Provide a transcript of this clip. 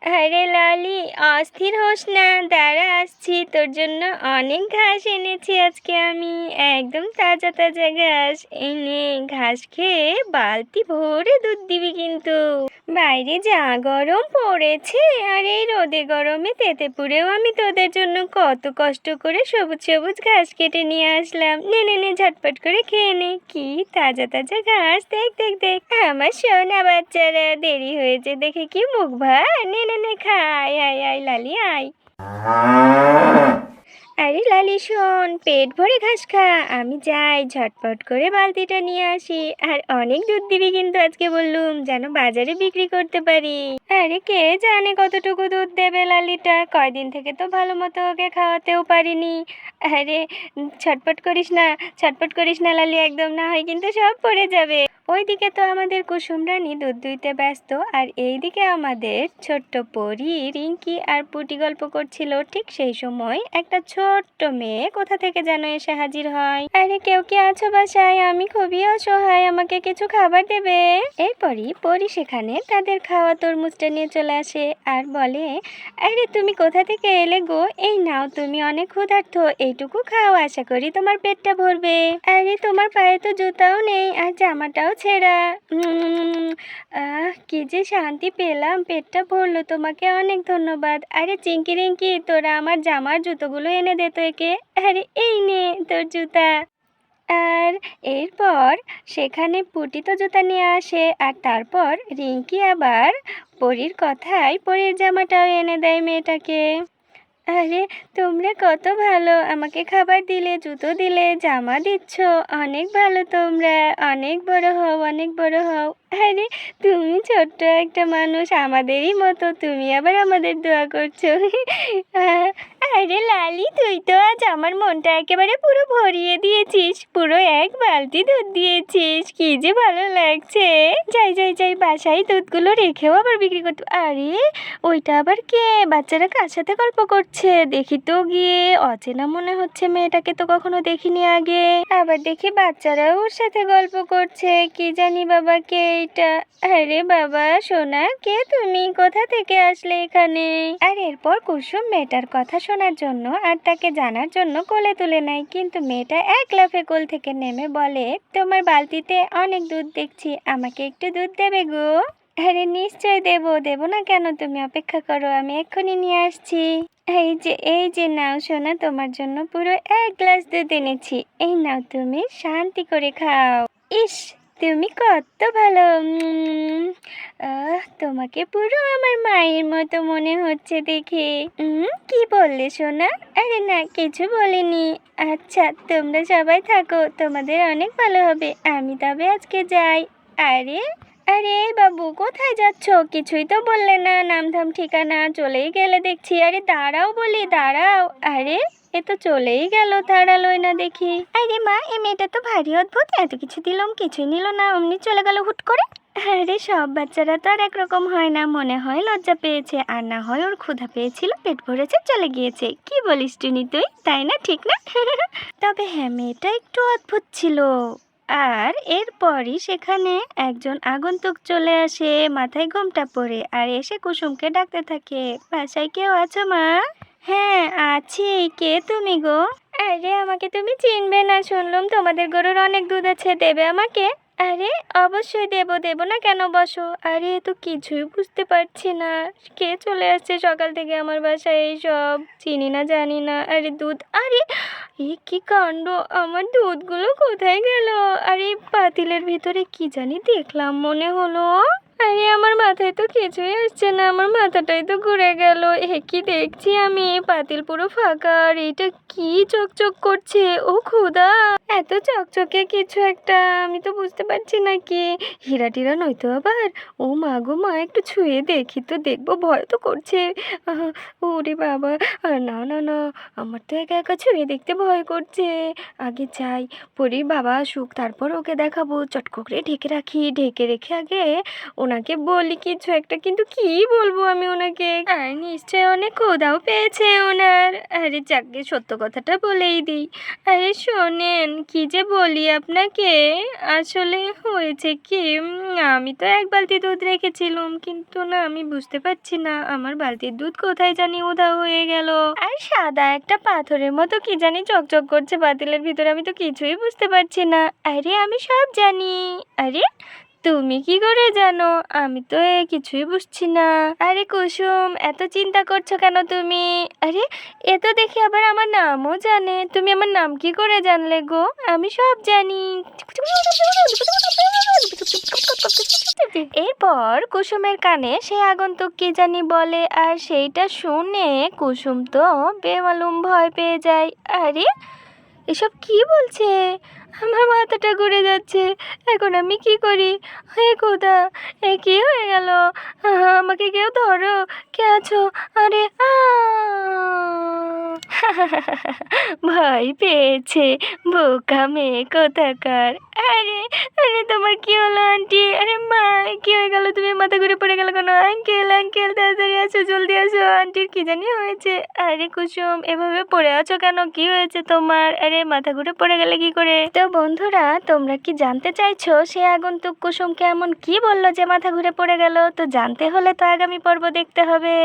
আরে লালি, অস্থির হোস না, দাঁড়া আসছি। তোর জন্য অনেক ঘাস এনেছি আজকে আমি। একদম তাজা তাজা ঘাস। এই নে, ঘাস খেয়ে বালতি ভরে দুধ দিবি কিন্তু। বাইরে যা গরম পড়েছে, আর এই রোদে গরমে তেতে পুড়েও আমি তোদের জন্য কত কষ্ট করে সবুজ সবুজ ঘাস কেটে নিয়ে আসলাম। নে নে নে, ঝটপট করে খেয়ে নে। কি তাজা তাজা ঘাস! দেখ দেখ দেখ, আমার সোনা বাচ্চারা, দেরি হয়েছে দেখে কি মুখ ভার। নে নে নে, খা। আয় আয় আয় লালি, আয়। আরে লালি শোন, পেট ভরে ঘাস খা। আমি যাই, ঝটপট করে বালতিটা নিয়ে আসি। আর অনেক দুধ দিবি কিন্তু আজকে বললুম, যেন বাজারে বিক্রি করতে পারি। আরে কে জানে কতটুকু দুধ দেবে লালিটা, কয়দিন থেকে তো ভালো মতো ওকে খাওয়াতেও পারিনি। আরে ছটপট করিস না, ছটপট করিস না লালি, একদম, না হয় কিন্তু সব পড়ে যাবে। ওইদিকে তো আমাদের কুসুম রানী দুধ দুইতে ব্যস্ত, আর এইদিকে আমাদের ছোট্ট পরী রিঙ্কি আর পুটি গল্প করছিল। ঠিক সেই সময় একটা ছোট্ট মেয়ে কোথা থেকে যেন এসে হাজির হয়। আরে কেউ কি আছো বাসায়? আমি খুবই অসহায়, আমাকে কিছু খাবার দেবে? এরপরই পরী সেখানে তাদের খাওয়া তরমুজটা নিয়ে চলে আসে আর বলে, আরে তুমি কোথা থেকে এলে গো? এই নাও, তুমি অনেক ক্ষুধার্ত, এইটুকু খাও, আশা করি তোমার পেটটা ভরবে। আরে তোমার পায়ে তো জুতাও নেই আর জামাটাও ছেঁড়া। কি যে শান্তি পেলাম, পেটটা ভরলো, তোমাকে অনেক ধন্যবাদ। আরে চিঙ্কি রিঙ্কি, তোরা আমার জামার জুতোগুলো এনে দে তো একে। আরে এই নে তোর জুতা। আর এরপর সেখানে পুটি তো জুতা নিয়ে আসে, আর তারপর রিঙ্কি আবার পরীর কথায় পরীর জামাটাও এনে দেয় মেয়েটাকে। আরে তোমরা কত ভালো, আমাকে খাবার দিলে, জুতো দিলে, জামা দিচ্ছ, অনেক ভালো তোমরা। অনেক বড় হও, অনেক বড় হও। আরে তুমি ছোট্ট একটা মানুষ, আমাদেরই মতো, তুমি আবার আমাদের দোয়া করছো। আরে লালি, তুই তো আজ আমার মনটা একেবারে পুরো ভরিয়ে দিয়েছিস, পুরো এক বালতি দুধ দিয়েছিস, কি যে ভালো লাগছে। যাই যাই যাই, বাসায় দুধগুলো রেখেও আবার বিক্রি করতে। আরে ওইটা আবার কে? বাচ্চারা কার সাথে গল্প করছে দেখি তো গিয়ে। অচেনা মনে হচ্ছে, মেয়েটাকে তো কখনো দেখিনি আগে। আবার দেখি বাচ্চারাও ওর সাথে গল্প করছে। কি জানি বাবা, কে এটা? আরে বাবা সোনা, কে তুমি? কোথা থেকে আসলে এখানে? আর এরপর কুসুম মেয়েটার কথা শোনার জন্য আর তাকে জানার জন্য কোলে তুলে নেয়, কিন্তু মেয়েটা এক লাফে কোল থেকে নেমে বলে, তোমার বালতিতে অনেক দুধ দেখছি, আমাকে একটু দুধ দেবে গো? আরে নিশ্চয় দেবো, দেবো না কেন? তুমি অপেক্ষা করো, আমি এক্ষুনি নিয়ে আসছি। এই যে নাও সোনা, তোমার জন্য পুরো এক গ্লাস দুধ এনেছি। এই নাও, তুমি শান্তি করে খাও। ইস, তুমি কত ভালো। তোমাকে পুরো আমার মায়ের মতো মনে হচ্ছে দেখে। কি বললে সোনা? আরে না, কিছু বলিনি। আচ্ছা, তোমরা সবাই থাকো, তোমাদের অনেক ভালো হবে। আমি তবে আজকে যাই। আরে আরে এই বাবু, কোথায় যাচ্ছ? কিছুই তো বললে না, নামধাম ঠিকানা, চলেই গেলে দেখছি। আরে দাঁড়াও বলি, দাঁড়াও। আরে এ তো চলেই গেল, দাঁড়ালোই না দেখি। আরে মা, এই মেয়েটা তো ভারী অদ্ভুত, এত কিছু দিলাম কিছুই নিল না, অমনি চলে গেল হুট করে। আরে সব বাচ্চারা তো আর একরকম হয় না, মনে হয় লজ্জা পেয়েছে, আর না হয় ওর ক্ষুধা পেয়েছিল, পেট ভরেছে, চলে গিয়েছে। কি বলিস টুনি তুই, তাই না? ঠিক না? তবে হ্যাঁ, মেয়েটা একটু অদ্ভুত ছিল। আর এরপরই সেখানে একজন আগন্তুক চলে আসে, মাথায় ঘোমটা পরে, আর এসে কুসুমকে ডাকতে থাকে, বাসায় কেউ আছো মা? হ্যাঁ আছি, কে তুমি গো? আরে আমাকে তুমি চিনবে না, শুনলাম তোমাদের গরুর অনেক দুধ আছে, দেবে আমাকে? আরে অবশ্যই দেবো, দেবো না কেন, বসো। আরে তো কিছুই বুঝতে পারছি না, কে চলে আসছে সকাল থেকে আমার বাসায়, এই সব চিনি না জানি না। আরে দুধ, আরে এ কি কাণ্ড, আমার দুধগুলো কোথায় গেল? আরে পাতিলের ভিতরে কি জানি দেখলাম মনে হলো। আরে আমার মাথায় তো কিছুই আসছে না, আমার মাথাটাই তো ঘুরে গেল। কি দেখছি আমি, পাতিল পুরো ফাঁকা, আর এটা কি চকচক করছে? ও খোদা, এত চকচকে কিছু একটা, আমি তো বুঝতে পারছি না কি। হীরা টিরা নয়তো আবার? ও মা গো মা, একটু ছুঁয়ে দেখি তো, দেখবো, ভয় তো করছে। ওরে বাবা, না না না, আমার তো একা একা ছুঁয়ে দেখতে ভয় করছে। আগে যাই, পরীর বাবা আসুক, তারপর ওকে দেখাবো। চট করে ঢেকে রাখি, ঢেকে রেখে আগে ওনাকে বলি কিছু একটা, কিন্তু কি বলবো আমি ওনাকে? আর নিশ্চয় অনেক ক্ষুধাও পেয়েছে ওনার। আরে যাকে সত্য কথাটা বলেই দিই। আরে শোনেন, কি যে বলি আপনাকে, আসলে হয়েছে কি, আমি তো এক বালতি দুধ রেখেছিলাম, কিন্তু না আমি বুঝতে পারছি না আমার বালতির দুধ কোথায় জানি উধাও হয়ে গেল। আর সাদা একটা পাথরের মতো কি জানি চকচক করছে পাতিলের ভিতরে, আমি তো কিছুই বুঝতে পারছি না। আরে আমি সব জানি। আরে তুমি কি করে জানো? আমি তো কিছুই বুঝছি না। আরে কুসুম, এত চিন্তা করছো কেন তুমি? আরে এ তো দেখি আবার আমার নামও জানে। তুমি আমার নাম কি করে জানলে গো? আমি সব জানি। এরপর কুসুমের কানে সে আগন্তুক কি জানি বলে, আর সেইটা শুনে কুসুম তো বেমালুম ভয় পেয়ে যায়। আরে এসব কি বলছে? আমার মাথাটা ঘুরে যাচ্ছে। এখন আমি কি করি? হে খোদা, এ কি হয়ে গেল? আমাকে কেউ ধরো, কে আছো? আরে ভয় পেয়েছে, বোকা মেয়ে কোথাকার। আরে আরে তোমার কি হলো আন্টি? আরে মা, কি হয়ে গেল? তুমি মাথা ঘুরে পড়ে গেল কেন? আঙ্কেল আঙ্কেল তাড়াতাড়ি আসো, জলদি আসো, আন্টির কি জানি হয়েছে। আরে কুসুম, এভাবে পড়ে আছো কেন? কি হয়েছে তোমার? আরে মাথা ঘুরে পড়ে গেলে কি করে? তো বন্ধুরা, তোমরা কি জানতে চাইছো সে আগন্তুক কুসুমকে এমন কি বললো যে মাথা ঘুরে পড়ে গেল? তো জানতে হলে তো আগামী পর্ব দেখতে হবে।